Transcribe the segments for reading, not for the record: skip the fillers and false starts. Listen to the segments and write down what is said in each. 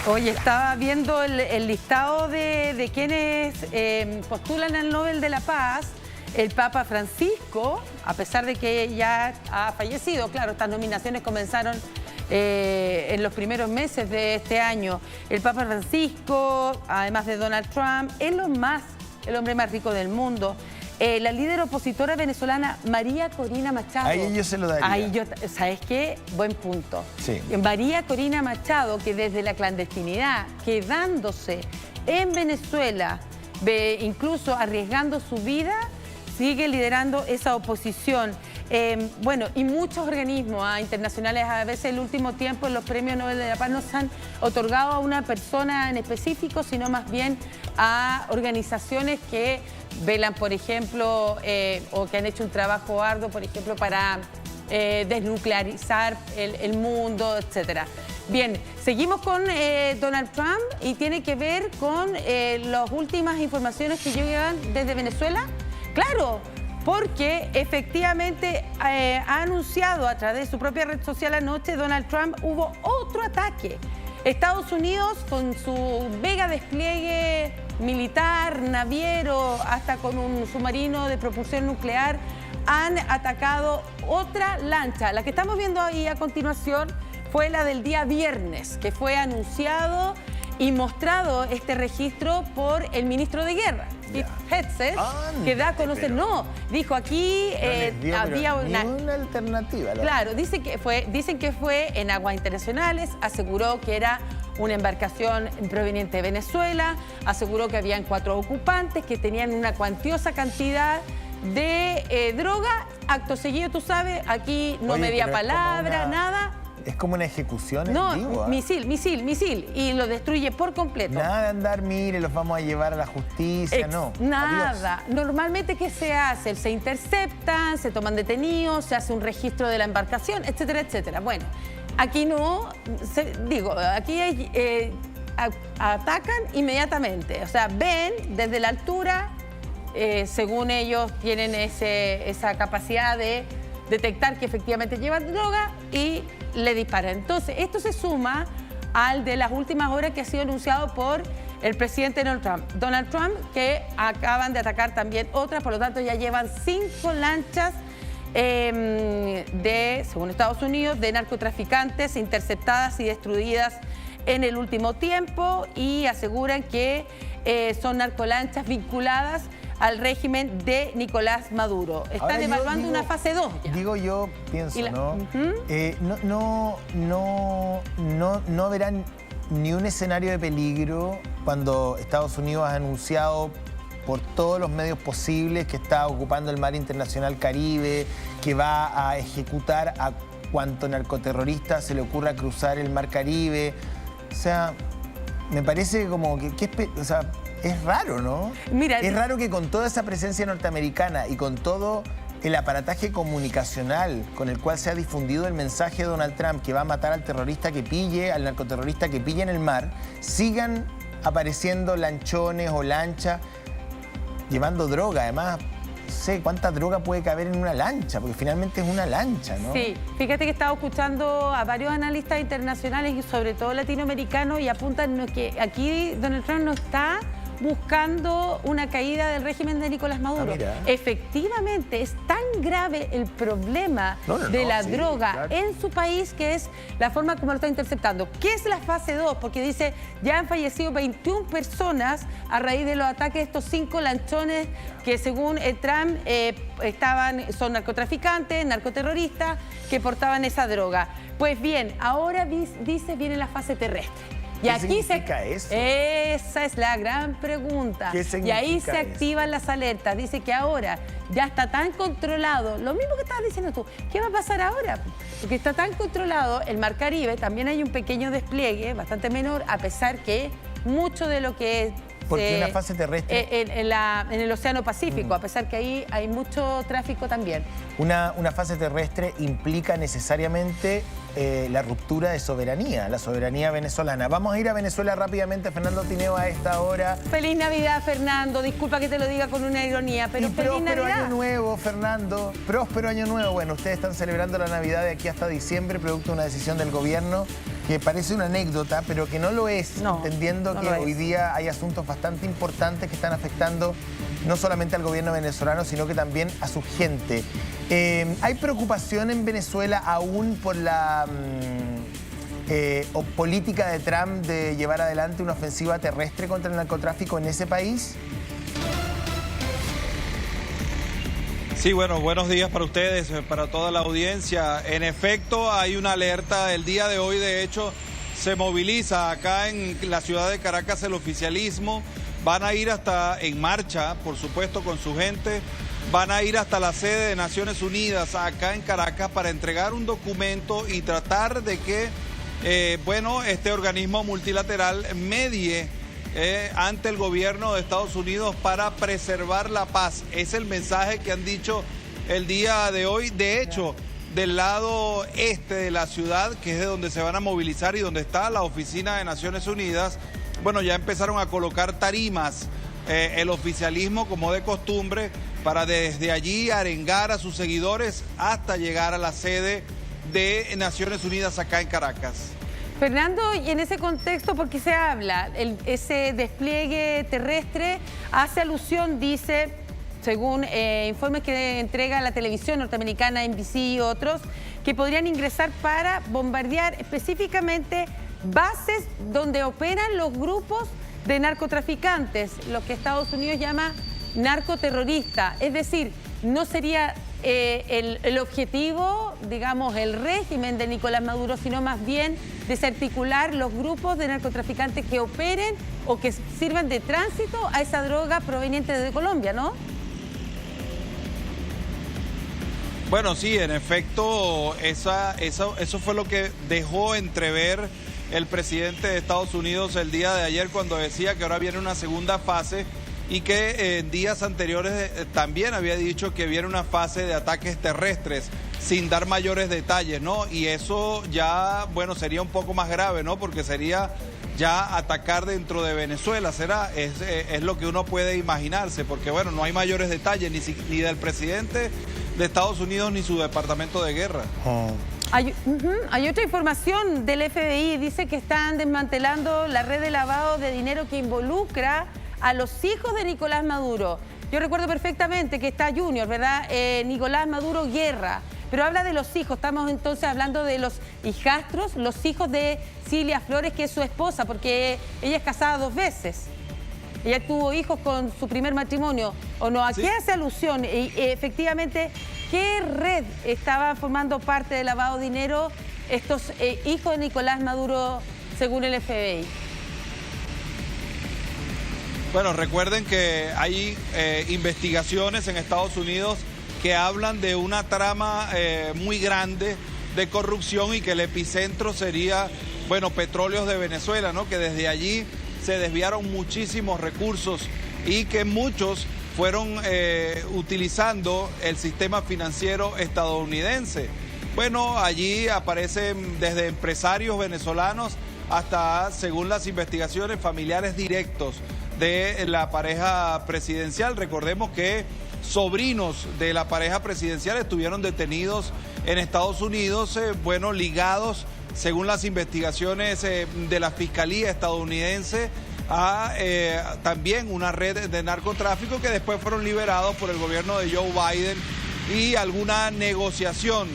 Oye, estaba viendo el listado de quienes postulan al Nobel de la Paz. El Papa Francisco, a pesar de que ya ha fallecido, claro, estas nominaciones comenzaron en los primeros meses de este año. El Papa Francisco, además de Donald Trump, el hombre más rico del mundo. La líder opositora venezolana María Corina Machado. Ahí yo se lo daría. Ahí yo, ¿sabes qué? Buen punto. Sí. María Corina Machado, que desde la clandestinidad, quedándose en Venezuela, incluso arriesgando su vida, sigue liderando esa oposición. Bueno, y muchos organismos internacionales, a veces en el último tiempo en los premios Nobel de la Paz no se han otorgado a una persona en específico, sino más bien a organizaciones que velan, por ejemplo, o que han hecho un trabajo arduo, por ejemplo, para desnuclearizar el mundo, etcétera. Bien, seguimos con Donald Trump y tiene que ver con las últimas informaciones que llegan desde Venezuela. Claro, porque efectivamente ha anunciado a través de su propia red social anoche, Donald Trump, hubo otro ataque. Estados Unidos, con su mega despliegue militar, naviero, hasta con un submarino de propulsión nuclear, han atacado otra lancha. La que estamos viendo ahí a continuación fue la del día viernes, que fue anunciado y mostrado este registro por el ministro de Guerra, Pete Hegseth, que da a conocer, dijo aquí había una alternativa. Claro, dicen que fue en aguas internacionales, aseguró que era una embarcación proveniente de Venezuela, aseguró que habían 4 ocupantes que tenían una cuantiosa cantidad de droga. Acto seguido, tú sabes, aquí no media palabra, nada. Es como una ejecución no, en vivo. Misil, y lo destruye por completo. Nada de andar, mire, los vamos a llevar a la justicia, no. Nada. Adiós. Normalmente, ¿qué se hace? Se interceptan, se toman detenidos, se hace un registro de la embarcación, etcétera, etcétera. Bueno, aquí no, aquí atacan inmediatamente. O sea, ven desde la altura, según ellos tienen esa capacidad de detectar que efectivamente llevan droga y le disparan. Entonces, esto se suma al de las últimas horas que ha sido anunciado por el presidente Donald Trump, que acaban de atacar también otras, por lo tanto ya llevan 5 lanchas según Estados Unidos, de narcotraficantes interceptadas y destruidas en el último tiempo, y aseguran que son narcolanchas vinculadas al régimen de Nicolás Maduro. Están evaluando una fase 2 ya. Pienso, no verán ni un escenario de peligro cuando Estados Unidos ha anunciado por todos los medios posibles que está ocupando el mar internacional Caribe, que va a ejecutar a cuanto narcoterrorista se le ocurra cruzar el mar Caribe. O sea, me parece como es raro, ¿no? Mira, es raro que con toda esa presencia norteamericana y con todo el aparataje comunicacional con el cual se ha difundido el mensaje de Donald Trump que va a matar al terrorista que pille, al narcoterrorista que pille en el mar, sigan apareciendo lanchones o lanchas llevando droga. Además, no sé cuánta droga puede caber en una lancha, porque finalmente es una lancha, ¿no? Sí, fíjate que he estado escuchando a varios analistas internacionales y sobre todo latinoamericanos, y apuntan que aquí Donald Trump no está buscando una caída del régimen de Nicolás Maduro. Efectivamente, es tan grave el problema de la droga en su país, que es la forma como lo está interceptando. ¿Qué es la fase 2? Porque dice, ya han fallecido 21 personas a raíz de los ataques de estos 5 lanchones que según Trump son narcotraficantes, narcoterroristas que portaban esa droga. Pues bien, ahora dice viene la fase terrestre. Y ¿Qué aquí significa eso? Esa es la gran pregunta. ¿Qué significa y ahí se activan las alertas. Dice que ahora ya está tan controlado, lo mismo que estabas diciendo tú, ¿qué va a pasar ahora? Porque está tan controlado el mar Caribe, también hay un pequeño despliegue, bastante menor, a pesar que mucho de lo que porque una fase terrestre en el Océano Pacífico, a pesar que ahí hay mucho tráfico también. Una fase terrestre implica necesariamente la ruptura de soberanía, la soberanía venezolana. Vamos a ir a Venezuela rápidamente, Fernando Tineo, a esta hora. Feliz Navidad, Fernando. Disculpa que te lo diga con una ironía, pero feliz Navidad. Próspero Año Nuevo, Fernando. Próspero Año Nuevo. Bueno, ustedes están celebrando la Navidad de aquí hasta diciembre, producto de una decisión del gobierno. que parece una anécdota, pero que no lo es, entendiendo que hoy día hay asuntos bastante importantes que están afectando no solamente al gobierno venezolano, sino que también a su gente. ¿Hay preocupación en Venezuela aún por la política de Trump de llevar adelante una ofensiva terrestre contra el narcotráfico en ese país? Sí, bueno, buenos días para ustedes, para toda la audiencia. En efecto, hay una alerta. El día de hoy, de hecho, se moviliza acá en la ciudad de Caracas el oficialismo. Van a ir hasta en marcha, por supuesto, con su gente. Van a ir hasta la sede de Naciones Unidas acá en Caracas para entregar un documento y tratar de que, este organismo multilateral medie ante el gobierno de Estados Unidos para preservar la paz. Es el mensaje que han dicho el día de hoy. De hecho, del lado este de la ciudad, que es de donde se van a movilizar y donde está la oficina de Naciones Unidas, bueno, ya empezaron a colocar tarimas el oficialismo, como de costumbre, para desde allí arengar a sus seguidores hasta llegar a la sede de Naciones Unidas acá en Caracas. Fernando, y en ese contexto, ¿por qué se habla? Ese despliegue terrestre hace alusión, dice, según informes que entrega la televisión norteamericana, NBC y otros, que podrían ingresar para bombardear específicamente bases donde operan los grupos de narcotraficantes, lo que Estados Unidos llama narcoterrorista. Es decir, no sería el objetivo, digamos, el régimen de Nicolás Maduro, sino más bien desarticular los grupos de narcotraficantes que operen o que sirvan de tránsito a esa droga proveniente de Colombia, ¿no? Bueno, sí, en efecto, eso fue lo que dejó entrever el presidente de Estados Unidos el día de ayer cuando decía que ahora viene una segunda fase y que en días anteriores también había dicho que viene una fase de ataques terrestres sin dar mayores detalles, ¿no? Y eso ya, bueno, sería un poco más grave, ¿no? Porque sería ya atacar dentro de Venezuela, ¿será? Es lo que uno puede imaginarse, porque bueno, no hay mayores detalles ni del presidente de Estados Unidos ni su departamento de guerra. Hay otra información del FBI, dice que están desmantelando la red de lavado de dinero que involucra a los hijos de Nicolás Maduro. Yo recuerdo perfectamente que está Junior, ¿verdad? Nicolás Maduro Guerra, pero habla de los hijos. Estamos entonces hablando de los hijastros, los hijos de Cilia Flores, que es su esposa, porque ella es casada 2 veces. Ella tuvo hijos con su primer matrimonio, ¿o no? ¿A qué hace alusión? Y, efectivamente, ¿qué red estaba formando parte del lavado de dinero estos hijos de Nicolás Maduro, según el FBI? Bueno, recuerden que hay investigaciones en Estados Unidos que hablan de una trama muy grande de corrupción y que el epicentro sería, bueno, Petróleos de Venezuela, ¿no? Que desde allí se desviaron muchísimos recursos y que muchos fueron utilizando el sistema financiero estadounidense. Bueno, allí aparecen desde empresarios venezolanos hasta, según las investigaciones, familiares directos de la pareja presidencial. Recordemos que sobrinos de la pareja presidencial estuvieron detenidos en Estados Unidos, bueno, ligados, según las investigaciones de la Fiscalía estadounidense, a también una red de narcotráfico que después fueron liberados por el gobierno de Joe Biden y alguna negociación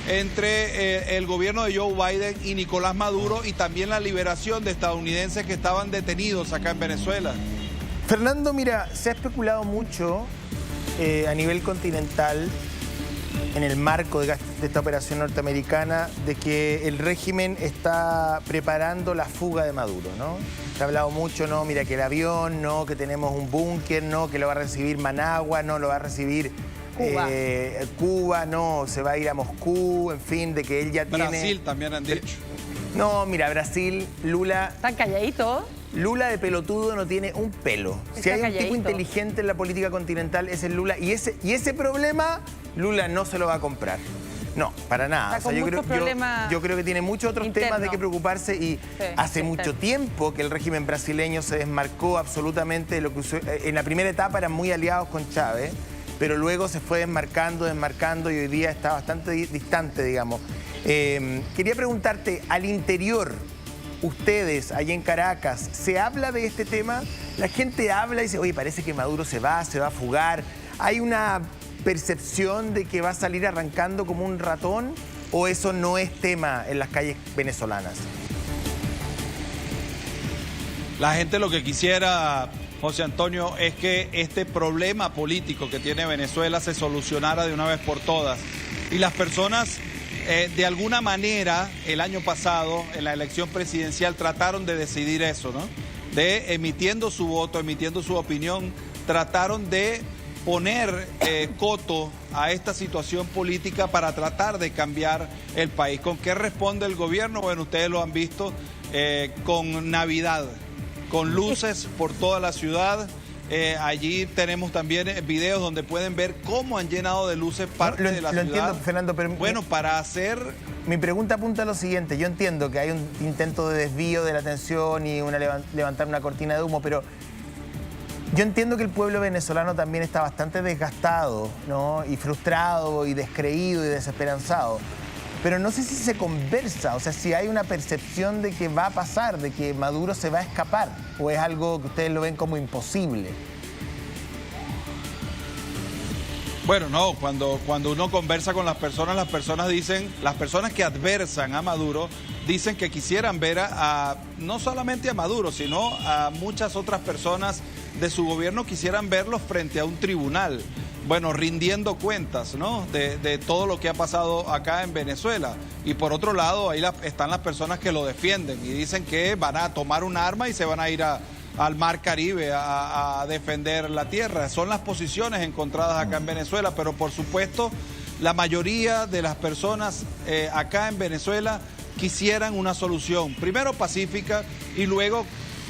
entre el gobierno de Joe Biden y Nicolás Maduro y también la liberación de estadounidenses que estaban detenidos acá en Venezuela. Fernando, mira, se ha especulado mucho a nivel continental en el marco de esta operación norteamericana de que el régimen está preparando la fuga de Maduro, ¿no? Se ha hablado mucho, ¿no? Mira, que el avión, ¿no? Que tenemos un búnker, ¿no? Que lo va a recibir Managua, ¿no? Lo va a recibir Cuba, no, se va a ir a Moscú, en fin, de que él ya tiene... Brasil también han dicho. No, mira, Brasil, Lula... ¿Están calladitos? Lula de pelotudo no tiene un pelo. Si hay un tipo inteligente en la política continental es el Lula. Y ese problema, Lula no se lo va a comprar. No, para nada. O sea, yo creo que tiene muchos otros temas de que preocuparse y hace mucho tiempo que el régimen brasileño se desmarcó absolutamente de lo que en la primera etapa eran muy aliados con Chávez, pero luego se fue desmarcando y hoy día está bastante distante, digamos. Quería preguntarte, al interior, ustedes, allá en Caracas, ¿se habla de este tema? La gente habla y dice, oye, parece que Maduro se va a fugar. ¿Hay una percepción de que va a salir arrancando como un ratón? ¿O eso no es tema en las calles venezolanas? La gente lo que quisiera, José Antonio, es que este problema político que tiene Venezuela se solucionara de una vez por todas. Y las personas, de alguna manera, el año pasado, en la elección presidencial, trataron de decidir eso, ¿no? Emitiendo su voto, emitiendo su opinión, trataron de poner coto a esta situación política para tratar de cambiar el país. ¿Con qué responde el gobierno? Bueno, ustedes lo han visto, con Navidad, con luces por toda la ciudad. Allí tenemos también videos donde pueden ver cómo han llenado de luces parte de la ciudad. Lo entiendo, Fernando, pero... Bueno, para hacer... Mi pregunta apunta a lo siguiente. Yo entiendo que hay un intento de desvío de la atención y levantar una cortina de humo, pero yo entiendo que el pueblo venezolano también está bastante desgastado, ¿no? Y frustrado y descreído y desesperanzado. Pero no sé si se conversa, o sea, si hay una percepción de que va a pasar, de que Maduro se va a escapar, o es algo que ustedes lo ven como imposible. Bueno, no, cuando uno conversa con las personas dicen, las personas que adversan a Maduro, dicen que quisieran ver no solamente a Maduro, sino a muchas otras personas de su gobierno, quisieran verlos frente a un tribunal. Bueno, rindiendo cuentas, ¿no? De todo lo que ha pasado acá en Venezuela. Y por otro lado, ahí están las personas que lo defienden y dicen que van a tomar un arma y se van a ir al Mar Caribe a defender la tierra. Son las posiciones encontradas acá en Venezuela, pero por supuesto, la mayoría de las personas acá en Venezuela quisieran una solución, primero pacífica y luego,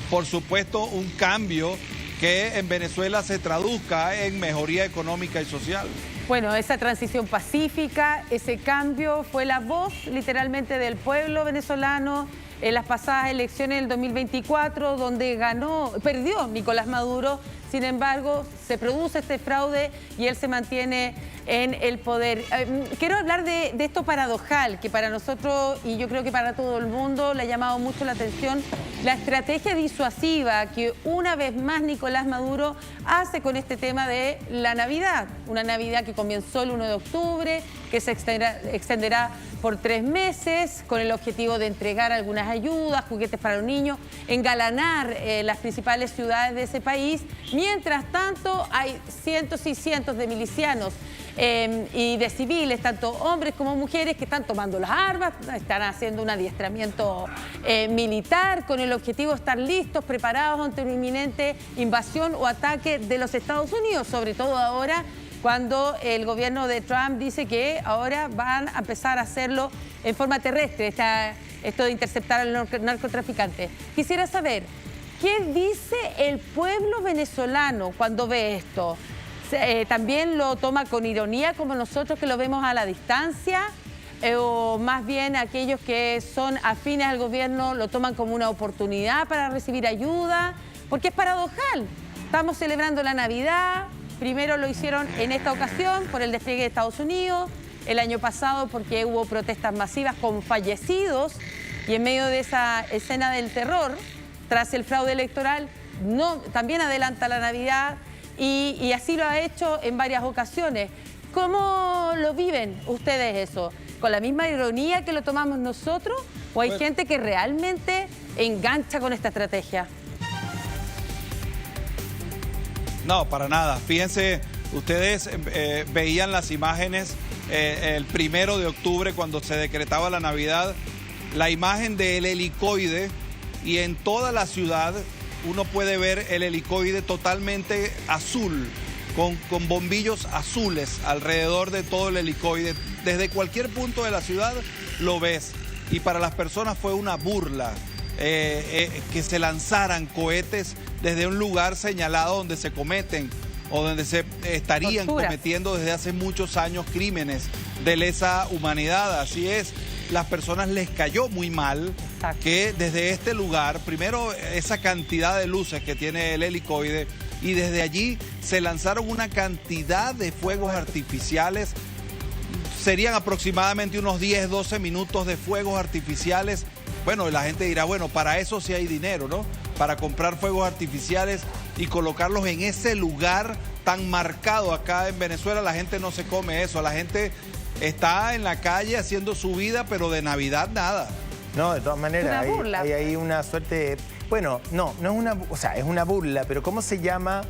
por supuesto, un cambio que en Venezuela se traduzca en mejoría económica y social. Bueno, esa transición pacífica, ese cambio fue la voz literalmente del pueblo venezolano en las pasadas elecciones del 2024, donde perdió Nicolás Maduro. Sin embargo, se produce este fraude y él se mantiene en el poder. Quiero hablar de esto paradojal, que para nosotros, y yo creo que para todo el mundo, le ha llamado mucho la atención la estrategia disuasiva que una vez más Nicolás Maduro hace con este tema de la Navidad. Una Navidad que comenzó el 1 de octubre, que se extenderá por 3 meses, con el objetivo de entregar algunas ayudas, juguetes para los niños, engalanar las principales ciudades de ese país. Mientras tanto, hay cientos y cientos de milicianos y de civiles, tanto hombres como mujeres, que están tomando las armas, están haciendo un adiestramiento militar con el objetivo de estar listos, preparados ante una inminente invasión o ataque de los Estados Unidos, sobre todo ahora cuando el gobierno de Trump dice que ahora van a empezar a hacerlo en forma terrestre, esto de interceptar al narcotraficante. Quisiera saber, ¿qué dice el pueblo venezolano cuando ve esto? ¿También lo toma con ironía como nosotros que lo vemos a la distancia? ¿O más bien aquellos que son afines al gobierno lo toman como una oportunidad para recibir ayuda? Porque es paradojal. Estamos celebrando la Navidad. Primero lo hicieron en esta ocasión por el despliegue de Estados Unidos. El año pasado porque hubo protestas masivas con fallecidos. Y en medio de esa escena del terror, tras el fraude electoral, también adelanta la Navidad. Y así lo ha hecho en varias ocasiones. ¿Cómo lo viven ustedes eso? ¿Con la misma ironía que lo tomamos nosotros? ¿O hay gente que realmente engancha con esta estrategia? No, para nada. Fíjense, ustedes veían las imágenes el 1 de octubre cuando se decretaba la Navidad, la imagen del helicoide, y en toda la ciudad uno puede ver el helicoide totalmente azul, con bombillos azules alrededor de todo el helicoide. Desde cualquier punto de la ciudad lo ves. Y para las personas fue una burla que se lanzaran cohetes desde un lugar señalado donde se cometen o donde se estarían cometiendo desde hace muchos años crímenes de lesa humanidad. Así es, las personas les cayó muy mal que desde este lugar, primero esa cantidad de luces que tiene el helicoide, y desde allí se lanzaron una cantidad de fuegos artificiales serían aproximadamente unos 10, 12 minutos de fuegos artificiales. Bueno, la gente dirá, bueno, para eso sí hay dinero, ¿no? Para comprar fuegos artificiales y colocarlos en ese lugar tan marcado acá en Venezuela. La gente no se come eso, la gente está en la calle haciendo su vida, pero de Navidad nada. No, de todas maneras, Una burla. hay una suerte de... Bueno, no es una... O sea, es una burla, pero ¿cómo se llama,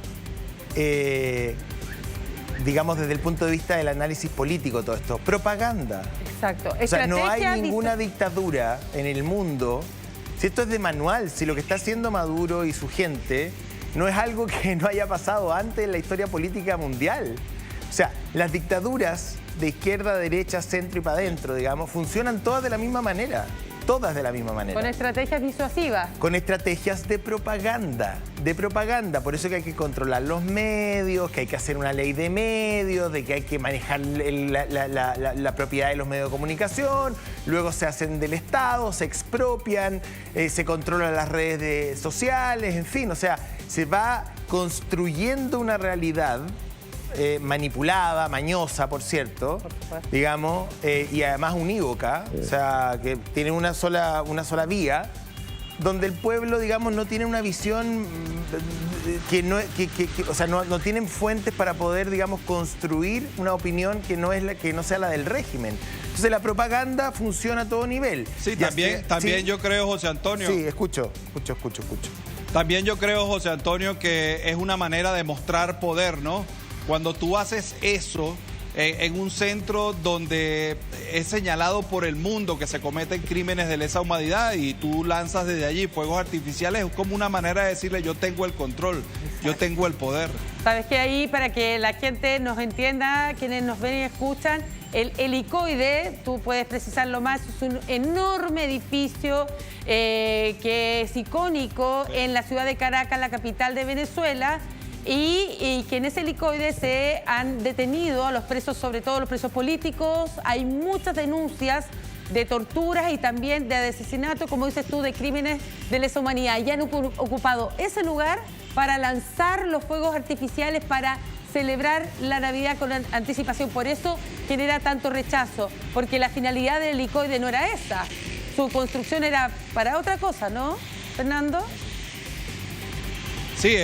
digamos, desde el punto de vista del análisis político todo esto? Propaganda. Exacto. O sea, no hay Estrategia ninguna dictadura en el mundo, si esto es de manual, si lo que está haciendo Maduro y su gente no es algo que no haya pasado antes en la historia política mundial. O sea, las dictaduras de izquierda, derecha, centro y para adentro, digamos, funcionan todas de la misma manera. Todas de la misma manera. Con estrategias disuasivas. Con estrategias de propaganda. Por eso que hay que controlar los medios, que hay que hacer una ley de medios, de que hay que manejar la propiedad de los medios de comunicación, luego se hacen del Estado, se expropian, se controlan las redes sociales, en fin, o sea, se va construyendo una realidad manipulada, mañosa, por cierto, digamos, y además unívoca, o sea, que tiene una sola vía, donde el pueblo, digamos, no tiene una visión o sea, no tienen fuentes para poder, digamos, construir una opinión que no sea la del régimen. Entonces la propaganda funciona a todo nivel. Sí, también ¿sí? Yo creo, José Antonio. Sí, escucho. También yo creo, José Antonio, que es una manera de mostrar poder, ¿no? Cuando tú haces eso en un centro donde es señalado por el mundo que se cometen crímenes de lesa humanidad y tú lanzas desde allí fuegos artificiales, es como una manera de decirle yo tengo el control, yo tengo el poder. Sabes que ahí, para que la gente nos entienda, quienes nos ven y escuchan, el helicoide, tú puedes precisarlo más, es un enorme edificio que es icónico en la ciudad de Caracas, la capital de Venezuela, y que en ese helicoide se han detenido a los presos, sobre todo los presos políticos. Hay muchas denuncias de torturas y también de asesinato, como dices tú, de crímenes de lesa humanidad. Y han ocupado ese lugar para lanzar los fuegos artificiales, para celebrar la Navidad con anticipación. Por eso genera tanto rechazo, porque la finalidad del helicoide no era esa. Su construcción era para otra cosa, ¿no, Fernando? Sí,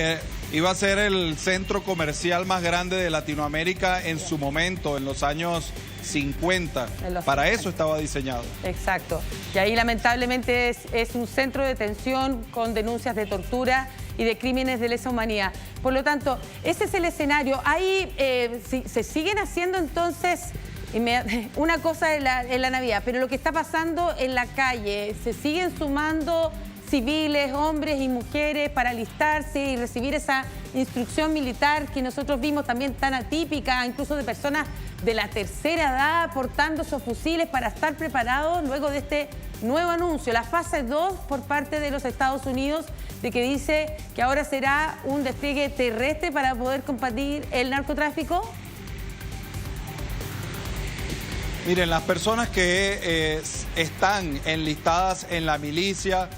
iba a ser el centro comercial más grande de Latinoamérica en su momento, en los años 50. Para eso estaba diseñado. Exacto. Y ahí lamentablemente es un centro de detención con denuncias de tortura y de crímenes de lesa humanidad. Por lo tanto, ese es el escenario. Ahí se siguen haciendo entonces una cosa en la Navidad, pero lo que está pasando en la calle, se siguen sumando civiles, hombres y mujeres para alistarse y recibir esa instrucción militar que nosotros vimos también tan atípica, incluso de personas de la tercera edad portando esos fusiles para estar preparados luego de este nuevo anuncio, la fase 2 por parte de los Estados Unidos, de que dice que ahora será un despliegue terrestre para poder combatir el narcotráfico. Miren, las personas que están enlistadas en la milicia,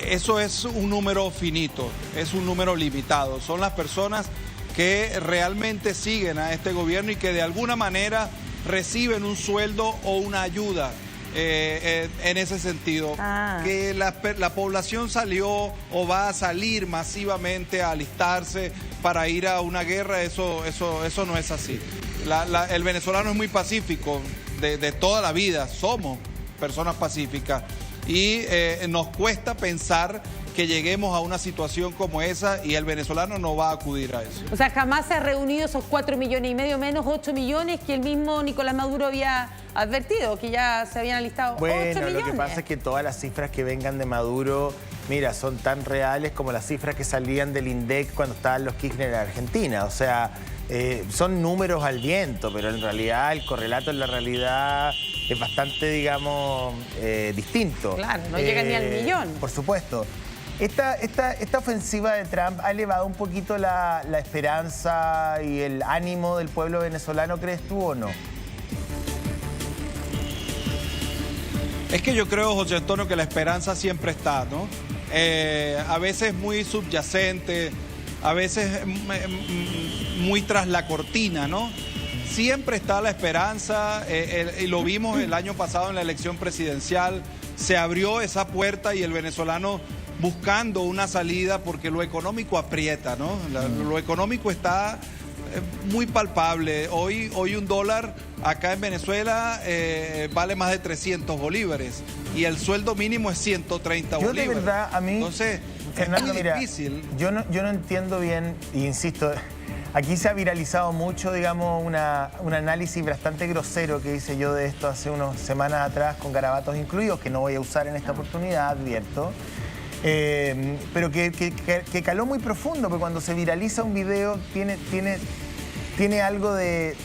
eso es un número finito, es un número limitado. Son las personas que realmente siguen a este gobierno y que de alguna manera reciben un sueldo o una ayuda en ese sentido. Que la población salió o va a salir masivamente a alistarse para ir a una guerra, eso no es así. El venezolano es muy pacífico de toda la vida, somos personas pacíficas. Y nos cuesta pensar que lleguemos a una situación como esa y el venezolano no va a acudir a eso. O sea, jamás se han reunido esos 4,5 millones, menos 8 millones que el mismo Nicolás Maduro había advertido, que ya se habían alistado 8 millones. Bueno, lo que pasa es que todas las cifras que vengan de Maduro, mira, son tan reales como las cifras que salían del INDEC cuando estaban los Kirchner en Argentina. O sea, son números al viento, pero en realidad el correlato en la realidad es bastante, digamos, distinto. Claro, no llega ni al millón. Por supuesto. Esta ofensiva de Trump ha elevado un poquito la esperanza y el ánimo del pueblo venezolano, ¿crees tú o no? Es que yo creo, José Antonio, que la esperanza siempre está, ¿no? A veces muy subyacente, a veces muy tras la cortina, ¿no? siempre está la esperanza, y lo vimos el año pasado en la elección presidencial, se abrió esa puerta y el venezolano buscando una salida porque lo económico aprieta, ¿no? Lo económico está muy palpable. Hoy un dólar acá en Venezuela vale más de 300 bolívares y el sueldo mínimo es 130 bolívares. Yo de verdad, a mí, entonces, Fernando, es muy mira, difícil. Yo no entiendo bien, e insisto, aquí se ha viralizado mucho, digamos, un análisis bastante grosero que hice yo de esto hace unas semanas atrás, con garabatos incluidos, que no voy a usar en esta oportunidad, advierto. Pero que caló muy profundo, porque cuando se viraliza un video tiene algo de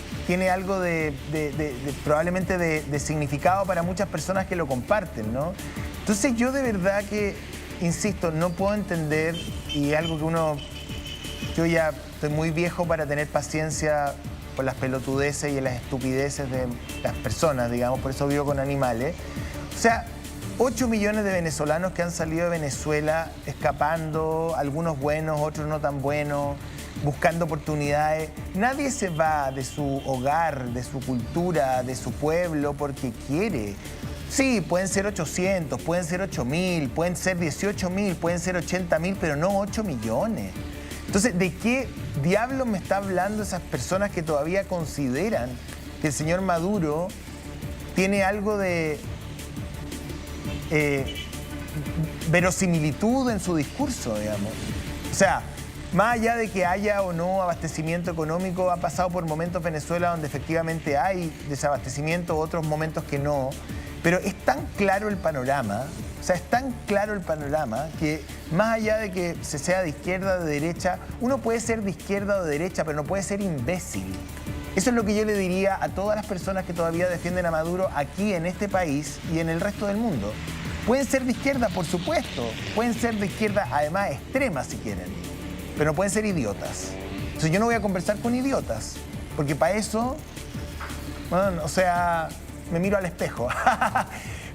probablemente de significado para muchas personas que lo comparten, ¿no? Entonces yo de verdad que, insisto, no puedo entender, y algo que yo ya estoy muy viejo para tener paciencia por las pelotudeces y las estupideces de las personas, digamos, por eso vivo con animales. O sea, 8 millones de venezolanos que han salido de Venezuela escapando, algunos buenos, otros no tan buenos, buscando oportunidades. Nadie se va de su hogar, de su cultura, de su pueblo porque quiere. Sí, pueden ser 800, pueden ser 8.000, pueden ser 18.000, pueden ser 80.000, pero no 8 millones. Entonces, ¿de qué diablos me está hablando esas personas que todavía consideran que el señor Maduro tiene algo de verosimilitud en su discurso, digamos? O sea, más allá de que haya o no abastecimiento económico, ha pasado por momentos Venezuela donde efectivamente hay desabastecimiento, otros momentos que no, pero es tan claro el panorama, o sea, es tan claro el panorama que más allá de que se sea de izquierda o de derecha, uno puede ser de izquierda o de derecha, pero no puede ser imbécil. Eso es lo que yo le diría a todas las personas que todavía defienden a Maduro aquí en este país y en el resto del mundo. Pueden ser de izquierda, por supuesto, pueden ser de izquierda, además extrema si quieren, pero no pueden ser idiotas. Entonces yo no voy a conversar con idiotas, porque para eso, bueno, o sea, me miro al espejo.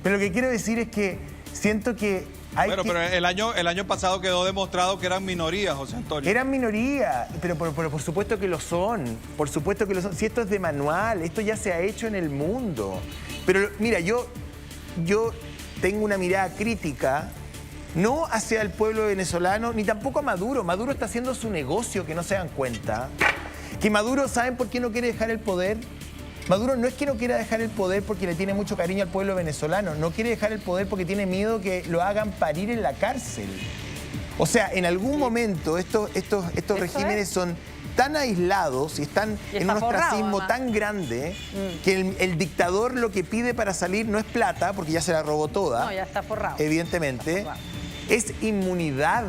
Pero lo que quiero decir es que siento que hay pero el año pasado quedó demostrado que eran minorías, José Antonio. Eran minorías, pero por supuesto que lo son, por supuesto que lo son. Si esto es de manual, esto ya se ha hecho en el mundo. Pero mira, yo tengo una mirada crítica, no hacia el pueblo venezolano, ni tampoco a Maduro. Maduro está haciendo su negocio, que no se dan cuenta. Que Maduro, ¿saben por qué no quiere dejar el poder? Maduro no es que no quiera dejar el poder porque le tiene mucho cariño al pueblo venezolano, no quiere dejar el poder porque tiene miedo que lo hagan parir en la cárcel. O sea, en algún momento estos regímenes son tan aislados y están en un ostracismo tan grande que el dictador lo que pide para salir no es plata, porque ya se la robó toda. No, ya está forrado. Evidentemente. Está forrado. Es inmunidad,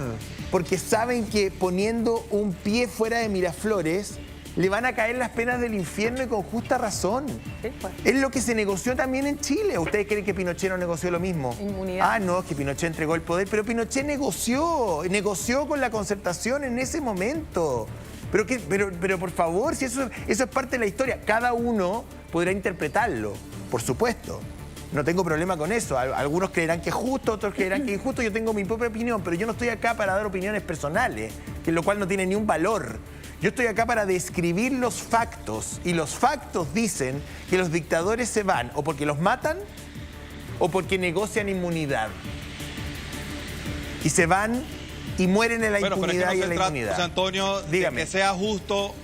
porque saben que poniendo un pie fuera de Miraflores le van a caer las penas del infierno y con justa razón. Sí, pues. Es lo que se negoció también en Chile. ¿Ustedes creen que Pinochet no negoció lo mismo? Inmunidad. Ah, no, es que Pinochet entregó el poder, pero Pinochet negoció con la Concertación en ese momento. Pero por favor, si eso es parte de la historia, cada uno podrá interpretarlo, por supuesto. No tengo problema con eso. Algunos creerán que es justo, otros creerán que es injusto. Yo tengo mi propia opinión, pero yo no estoy acá para dar opiniones personales, que lo cual no tiene ni un valor. Yo estoy acá para describir los factos, y los factos dicen que los dictadores se van o porque los matan o porque negocian inmunidad. Y se van y mueren en la impunidad y en la inmunidad. José Antonio, dígame. De que sea justo,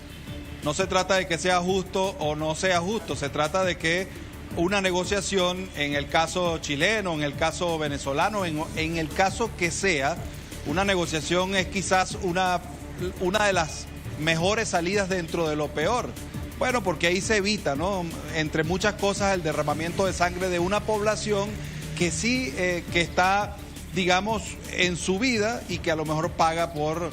no se trata de que sea justo o no sea justo, se trata de que una negociación, en el caso chileno, en el caso venezolano, en el caso que sea, una negociación es quizás una de las mejores salidas dentro de lo peor. Bueno, porque ahí se evita, ¿no? Entre muchas cosas, el derramamiento de sangre de una población que sí, que está, digamos, en su vida y que a lo mejor paga por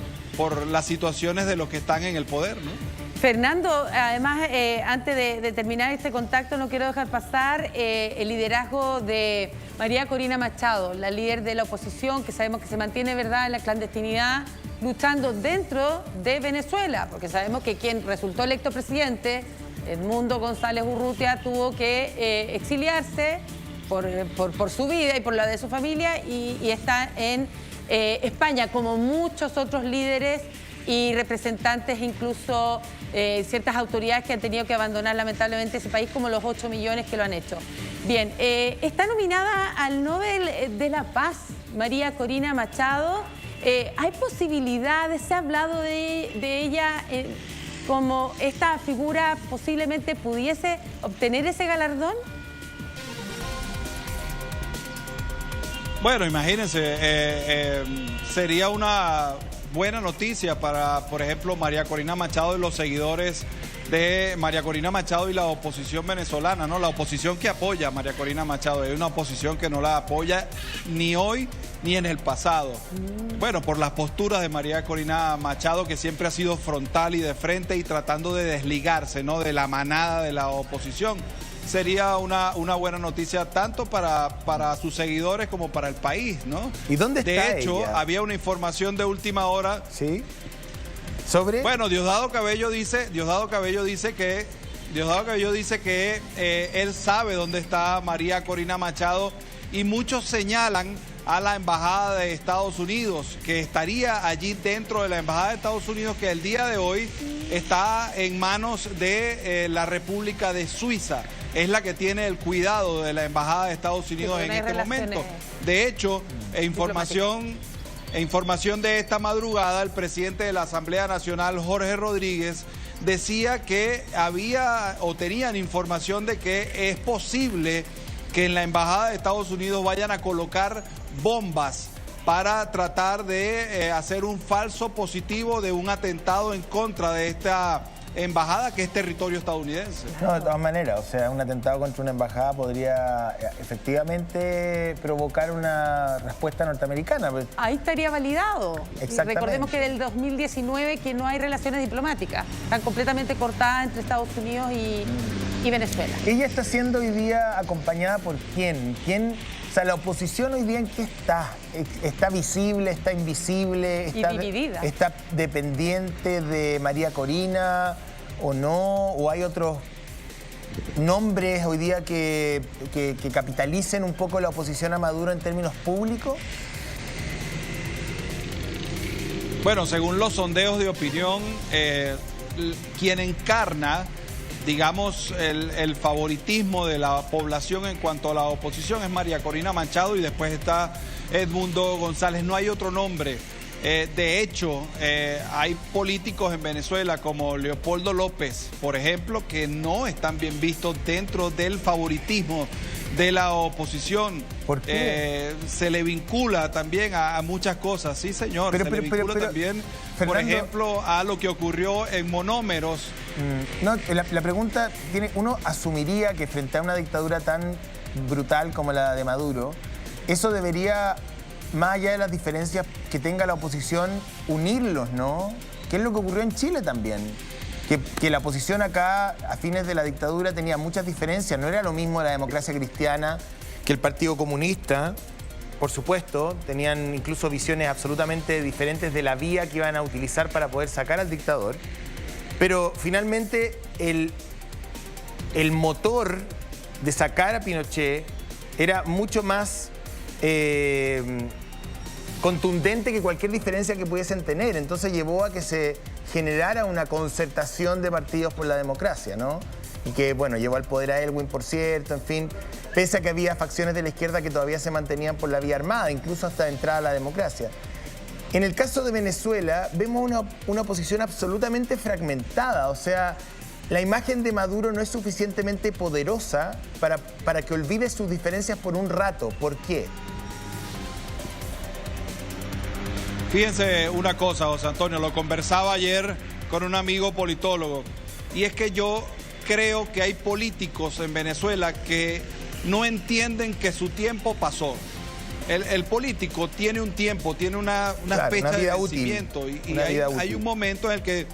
las situaciones de los que están en el poder, ¿no? Fernando, además, antes de terminar este contacto, no quiero dejar pasar el liderazgo de María Corina Machado, la líder de la oposición, que sabemos que se mantiene, ¿verdad?, en la clandestinidad, luchando dentro de Venezuela, porque sabemos que quien resultó electo presidente, Edmundo González Urrutia, tuvo que exiliarse por su vida y por la de su familia y está en España, como muchos otros líderes y representantes, incluso ciertas autoridades que han tenido que abandonar lamentablemente ese país, como los 8 millones que lo han hecho. Bien, está nominada al Nobel de la Paz María Corina Machado. ¿Hay posibilidades, se ha hablado de ella como esta figura posiblemente pudiese obtener ese galardón? Bueno, imagínense, sería una buena noticia para, por ejemplo, María Corina Machado y los seguidores de María Corina Machado y la oposición venezolana, ¿no? La oposición que apoya a María Corina Machado. Hay una oposición que no la apoya ni hoy ni en el pasado. Bueno, por las posturas de María Corina Machado, que siempre ha sido frontal y de frente y tratando de desligarse, ¿no?, de la manada de la oposición. Sería una buena noticia tanto para sus seguidores como para el país, ¿no? ¿Y dónde está De hecho, ella? había una información de última hora. ¿Sí? ¿Sobre? Bueno, Diosdado Cabello dice que él sabe dónde está María Corina Machado y muchos señalan a la Embajada de Estados Unidos, que estaría allí dentro de la Embajada de Estados Unidos, que el día de hoy está en manos de la República de Suiza. Es la que tiene el cuidado de la Embajada de Estados Unidos en este momento. De hecho, información de esta madrugada, el presidente de la Asamblea Nacional, Jorge Rodríguez, decía que tenían información de que es posible que en la Embajada de Estados Unidos vayan a colocar bombas para tratar de hacer un falso positivo de un atentado en contra de esta embajada, que es territorio estadounidense. No, de todas maneras, o sea, un atentado contra una embajada podría efectivamente provocar una respuesta norteamericana. Ahí estaría validado. Exactamente. Recordemos que del 2019 que no hay relaciones diplomáticas, están completamente cortadas entre Estados Unidos y Venezuela. Ella está siendo hoy día acompañada por ¿quién? O sea, la oposición hoy día ¿en qué está? ¿Está visible, está invisible? Está dividida. ¿Está dependiente de María Corina o no? ¿O hay otros nombres hoy día que capitalicen un poco la oposición a Maduro en términos públicos? Bueno, según los sondeos de opinión, quien encarna, digamos, el favoritismo de la población en cuanto a la oposición es María Corina Machado y después está Edmundo González. No hay otro nombre. De hecho, hay políticos en Venezuela como Leopoldo López, por ejemplo, que no están bien vistos dentro del favoritismo de la oposición. ¿Por qué? Se le vincula también a muchas cosas, sí señor, se le vincula también, Fernando, por ejemplo, a lo que ocurrió en Monómeros. No, la pregunta tiene, uno asumiría que frente a una dictadura tan brutal como la de Maduro, eso debería, más allá de las diferencias que tenga la oposición, unirlos, ¿no? ¿Qué es lo que ocurrió en Chile también? Que la oposición acá, a fines de la dictadura, tenía muchas diferencias. No era lo mismo la democracia cristiana que el Partido Comunista. Por supuesto, tenían incluso visiones absolutamente diferentes de la vía que iban a utilizar para poder sacar al dictador. Pero finalmente el motor de sacar a Pinochet era mucho más contundente que cualquier diferencia que pudiesen tener. Entonces llevó a que se generara una concertación de partidos por la democracia, ¿no? Y que, bueno, llevó al poder a Elwin, por cierto, en fin, pese a que había facciones de la izquierda que todavía se mantenían por la vía armada, incluso hasta entrada a la democracia. En el caso de Venezuela, vemos una oposición absolutamente fragmentada, o sea, la imagen de Maduro no es suficientemente poderosa para que olvide sus diferencias por un rato. ¿Por qué? Fíjense una cosa, José Antonio, lo conversaba ayer con un amigo politólogo, y es que yo creo que hay políticos en Venezuela que no entienden que su tiempo pasó. El político tiene un tiempo, tiene una fecha de vencimiento, y hay un momento en el que,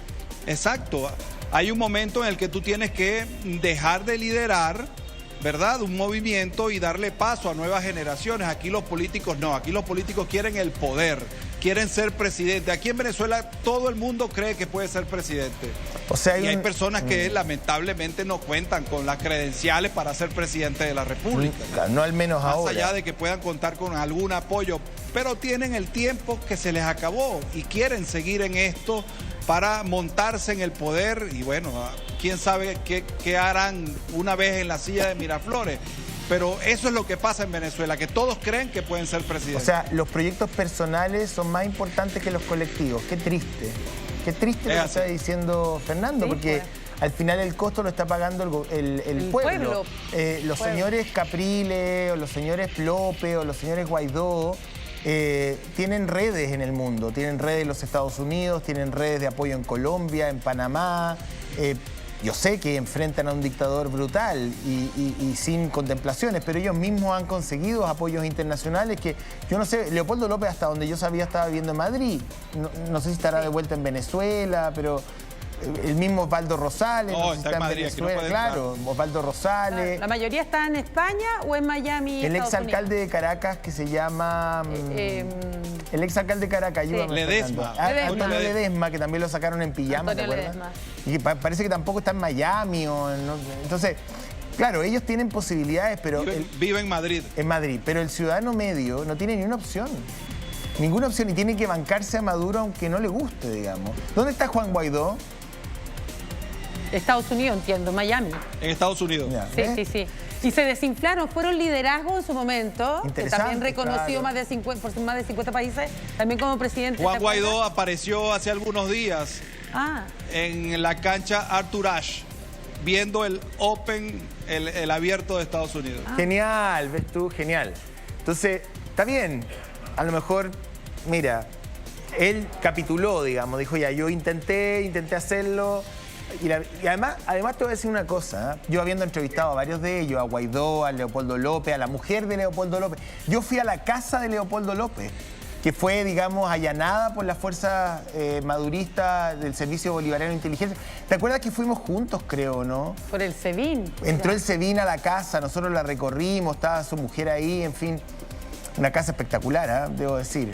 exacto, hay un momento en el que tú tienes que dejar de liderar, ¿verdad?, un movimiento y darle paso a nuevas generaciones. Aquí los políticos no, aquí los políticos quieren el poder. quieren ser presidente. Aquí en Venezuela todo el mundo cree que puede ser presidente. O sea, hay personas que lamentablemente no cuentan con las credenciales para ser presidente de la República. No al menos Más ahora. allá de que puedan contar con algún apoyo, pero tienen el tiempo que se les acabó y quieren seguir en esto para montarse en el poder y bueno, quién sabe qué harán una vez en la silla de Miraflores. Pero eso es lo que pasa en Venezuela, que todos creen que pueden ser presidentes. O sea, los proyectos personales son más importantes que los colectivos. Qué triste. Qué triste lo que está diciendo Fernando, Sí, porque pues. al final el costo lo está pagando el pueblo. Los señores Capriles, o los señores López, o los señores Guaidó, tienen redes en el mundo. Tienen redes en los Estados Unidos, tienen redes de apoyo en Colombia, en Panamá. Yo sé que enfrentan a un dictador brutal y sin contemplaciones, pero ellos mismos han conseguido apoyos internacionales que, yo no sé, Leopoldo López hasta donde yo sabía estaba viviendo en Madrid, no sé si estará de vuelta en Venezuela, pero el mismo Osvaldo Rosales, no sé si está en Madrid, Venezuela, claro, Osvaldo Rosales. ¿La mayoría está en España o en Miami? El exalcalde de Caracas que se llama... el exalcalde de Caracas, ayúdame. Ledesma. Antonio Ledesma, que también lo sacaron en pijama, ¿te acuerdas? Y parece que tampoco está en Miami. Entonces, claro, ellos tienen posibilidades, pero... Vive en Madrid. En Madrid, pero el ciudadano medio no tiene ni una opción. Ninguna opción y tiene que bancarse a Maduro aunque no le guste, digamos. ¿Dónde está Juan Guaidó? Estados Unidos, entiendo, Miami. En Estados Unidos. Ya, Sí, sí, sí. Y se desinflaron, fueron liderazgo en su momento, que también reconocido claro. por más de 50 países, también como presidente. Juan Guaidó apareció hace algunos días Ah, en la cancha Arthur Ashe, viendo el Open, el abierto de Estados Unidos. Genial, ves tú, genial. Entonces, está bien. A lo mejor, mira, él capituló, digamos, dijo ya, yo intenté hacerlo. Y además te voy a decir una cosa, ¿eh? Yo habiendo entrevistado a varios de ellos, a Guaidó, a Leopoldo López, a la mujer de Leopoldo López, yo fui a la casa de Leopoldo López, que fue, digamos, allanada por las fuerzas maduristas del Servicio Bolivariano de Inteligencia. ¿Te acuerdas que fuimos juntos, creo, no? por el SEBIN. Entró el SEBIN a la casa, nosotros la recorrimos, estaba su mujer ahí, en fin. Una casa espectacular, ¿eh? Debo decir.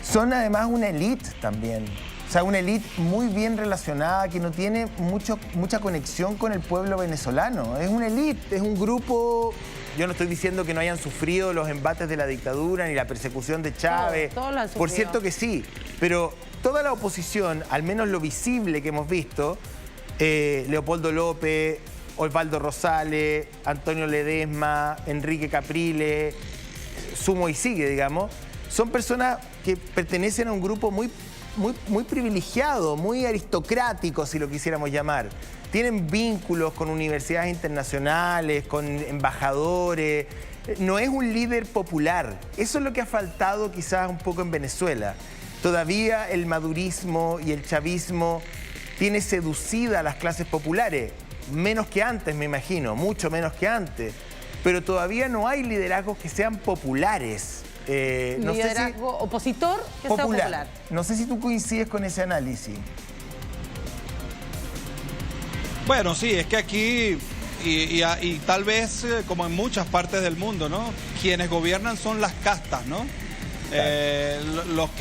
Son además una élite también. O sea, una élite muy bien relacionada, que no tiene mucha conexión con el pueblo venezolano. Es una élite, es un grupo... Yo no estoy diciendo que no hayan sufrido los embates de la dictadura ni la persecución de Chávez. Todos lo han sufrido. Por cierto que sí, pero toda la oposición, al menos lo visible que hemos visto, Leopoldo López, Osvaldo Rosales, Antonio Ledesma, Enrique Capriles, sumo y sigue, digamos, son personas que pertenecen a un grupo muy privilegiado, muy aristocrático, si lo quisiéramos llamar. Tienen vínculos con universidades internacionales, con embajadores. No es un líder popular. Eso es lo que ha faltado quizás un poco en Venezuela. Todavía el madurismo y el chavismo tiene seducida a las clases populares. Menos que antes, me imagino, mucho menos que antes. Pero todavía no hay liderazgos que sean populares. No liderazgo sé si opositor que sea popular. No sé si tú coincides con ese análisis. Bueno, sí, es que aquí, y tal vez como en muchas partes del mundo, ¿no? Quienes gobiernan son las castas, ¿no? Los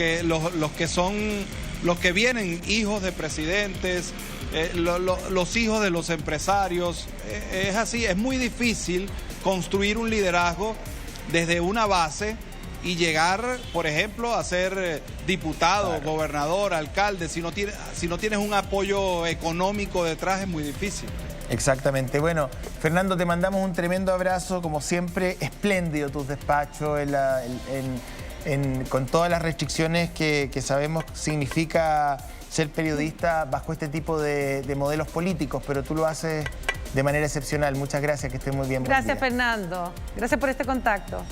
que vienen hijos de presidentes, los hijos de los empresarios. Es así, es muy difícil construir un liderazgo desde una base y llegar, por ejemplo, a ser diputado, claro, gobernador, alcalde. Si no tienes un apoyo económico detrás, es muy difícil. Exactamente. Bueno, Fernando, te mandamos un tremendo abrazo, como siempre, espléndido tus despachos, con todas las restricciones que sabemos significa ser periodista bajo este tipo de modelos políticos, pero tú lo haces de manera excepcional. Muchas gracias, que estés muy bien. Gracias, Fernando. Gracias por este contacto.